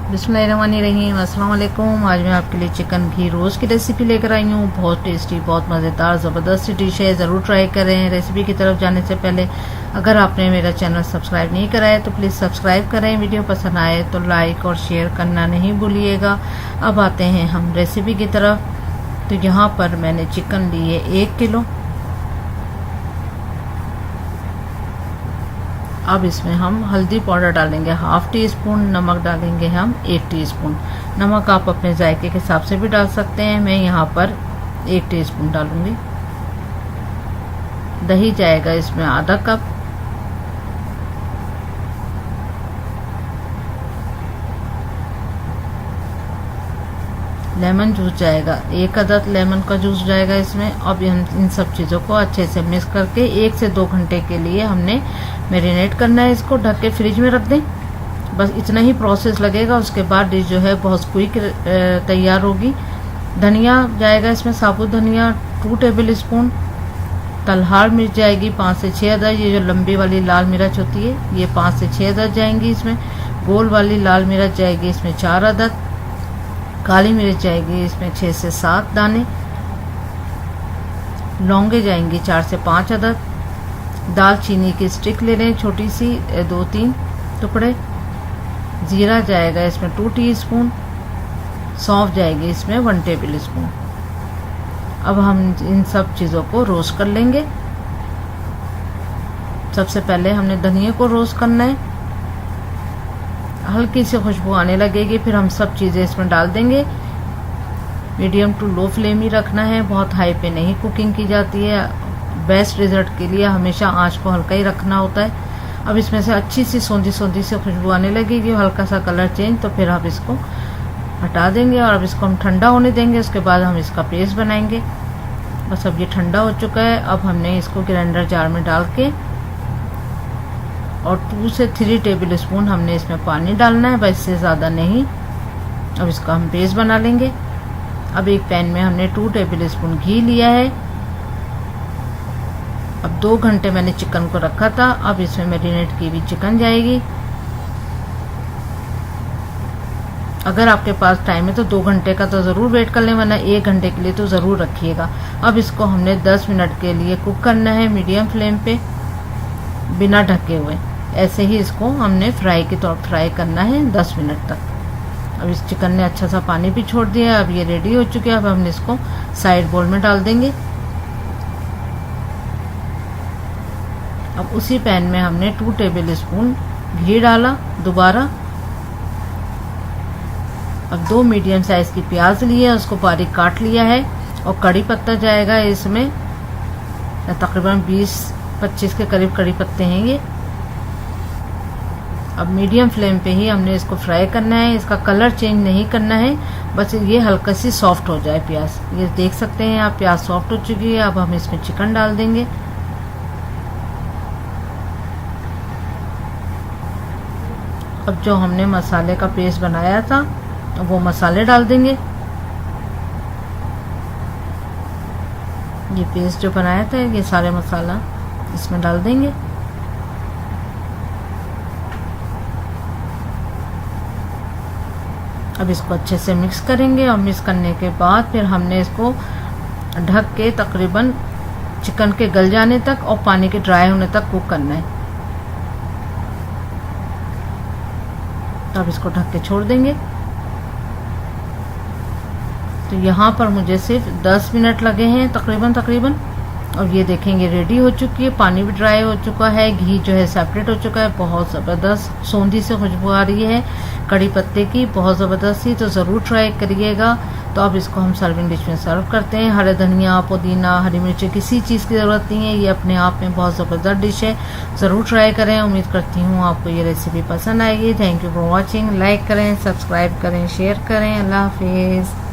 बिस्मिल्लाहिर्रहमानिर्रहीम। अस्सलाम वालेकुम। आज मैं आपके लिए चिकन घी रोस्ट की रेसिपी लेकर आई हूँ। बहुत टेस्टी, बहुत मज़ेदार, ज़बरदस्त डिश है। ज़रूर ट्राई करें। रेसिपी की तरफ जाने से पहले अगर आपने मेरा चैनल सब्सक्राइब नहीं करा है तो प्लीज़ सब्सक्राइब करें। वीडियो पसंद आए तो लाइक और शेयर करना नहीं भूलिएगा। अब आते हैं हम रेसिपी की तरफ। तो यहाँ पर मैंने चिकन ली है 1 किलो। अब इसमें हम हल्दी पाउडर डालेंगे 1/2 टीस्पून, नमक डालेंगे हम 1 टीस्पून। नमक आप अपने जायके के हिसाब से भी डाल सकते हैं। मैं यहाँ पर 1 टीस्पून डालूंगी। दही जाएगा इसमें आधा कप। लेमन जूस जाएगा 1 अदद लेमन का जूस जाएगा इसमें। अब हम इन सब चीज़ों को अच्छे से मिक्स करके 1 से 2 घंटे के लिए हमने मैरिनेट करना है। इसको ढक के फ्रिज में रख दें। बस इतना ही प्रोसेस लगेगा। उसके बाद डिश जो है बहुत क्विक तैयार होगी। धनिया जाएगा इसमें, साबुत धनिया 2 टेबल स्पून। तलहार मिर्च जाएगी 5 से 6 अदद। ये जो लंबी वाली लाल मिर्च होती है ये 5 से 6 अदद जाएंगी इसमें। गोल वाली लाल मिर्च जाएगी इसमें 4 अदद। काली मिर्च जाएगी इसमें 6 से 7 दाने। लौंगे जाएंगी 4 से 5 अदद। दालचीनी की स्टिक ले लें छोटी सी 2-3 टुकड़े। जीरा जाएगा इसमें 2 टीस्पून। सौंफ जाएगी इसमें 1 टेबल स्पून। अब हम इन सब चीज़ों को रोस्ट कर लेंगे। सबसे पहले हमने धनिया को रोस्ट करना है। हल्की सी खुशबू आने लगेगी, फिर हम सब चीज़ें इसमें डाल देंगे। मीडियम टू लो फ्लेम ही रखना है, बहुत हाई पे नहीं कुकिंग की जाती है। बेस्ट रिजल्ट के लिए हमेशा आंच को हल्का ही रखना होता है। अब इसमें से अच्छी सी सौंधी सौंधी सी खुशबू आने लगेगी, हल्का सा कलर चेंज, तो फिर आप इसको हटा देंगे और अब इसको हम ठंडा होने देंगे। उसके बाद हम इसका पेस्ट बनाएंगे। बस अब ये ठंडा हो चुका है। अब हमने इसको ग्राइंडर जार में डाल के और 2 से 3 टेबल स्पून हमने इसमें पानी डालना है, बस इससे ज़्यादा नहीं। अब इसका हम पेस्ट बना लेंगे। अब एक पैन में हमने 2 टेबल स्पून घी लिया है। अब 2 घंटे मैंने चिकन को रखा था। अब इसमें मैरिनेट की हुई चिकन जाएगी। अगर आपके पास टाइम है तो 2 घंटे का तो ज़रूर वेट कर लें, वरना 1 घंटे के लिए तो ज़रूर रखिएगा। अब इसको हमने 10 मिनट के लिए कुक करना है मीडियम फ्लेम पे, बिना ढके हुए। ऐसे ही इसको हमने फ्राई करना है 10 मिनट तक। अब इस चिकन ने अच्छा सा पानी भी छोड़ दिया। अब ये रेडी हो चुके हैं। अब हमने इसको साइड बोल में डाल देंगे। अब उसी पैन में हमने 2 टेबल स्पून घी डाला दोबारा। अब 2 मीडियम साइज की प्याज ली है, उसको बारीक काट लिया है। और कड़ी पत्ता जाएगा इसमें, तकरीबन 20-25 के करीब कड़ी पत्ते हैं ये। अब मीडियम फ्लेम पे ही हमने इसको फ्राई करना है। इसका कलर चेंज नहीं करना है, बस ये हल्का सी सॉफ्ट हो जाए प्याज। ये देख सकते हैं आप, प्याज सॉफ्ट हो चुकी है। अब हम इसमें चिकन डाल देंगे। अब जो हमने मसाले का पेस्ट बनाया था वो मसाले डाल देंगे। ये पेस्ट जो बनाया था ये सारे मसाला इसमें डाल देंगे। अब इसको अच्छे से मिक्स करेंगे और मिक्स करने के बाद फिर हमने इसको ढक के तकरीबन चिकन के गल जाने तक और पानी के ड्राई होने तक कुक करना है। तो अब इसको ढक के छोड़ देंगे। तो यहाँ पर मुझे सिर्फ 10 मिनट लगे हैं तकरीबन। और ये देखेंगे रेडी हो चुकी है। पानी भी ड्राई हो चुका है, घी जो है सेपरेट हो चुका है। बहुत ज़बरदस्त सौंधी से खुशबू आ रही है कड़ी पत्ते की, बहुत ज़बरदस्त सी। तो ज़रूर ट्राई करिएगा। तो अब इसको हम सर्विंग डिश में सर्व करते हैं। हरे धनिया, पुदीना, हरी मिर्ची, किसी चीज़ की ज़रूरत नहीं है। ये अपने आप में बहुत ज़बरदस्त डिश है। ज़रूर ट्राई करें। उम्मीद करती हूँ आपको ये रेसिपी पसंद आएगी। Thank you for watching. Like करें, सब्सक्राइब करें, शेयर करें। अल्लाह हाफिज़।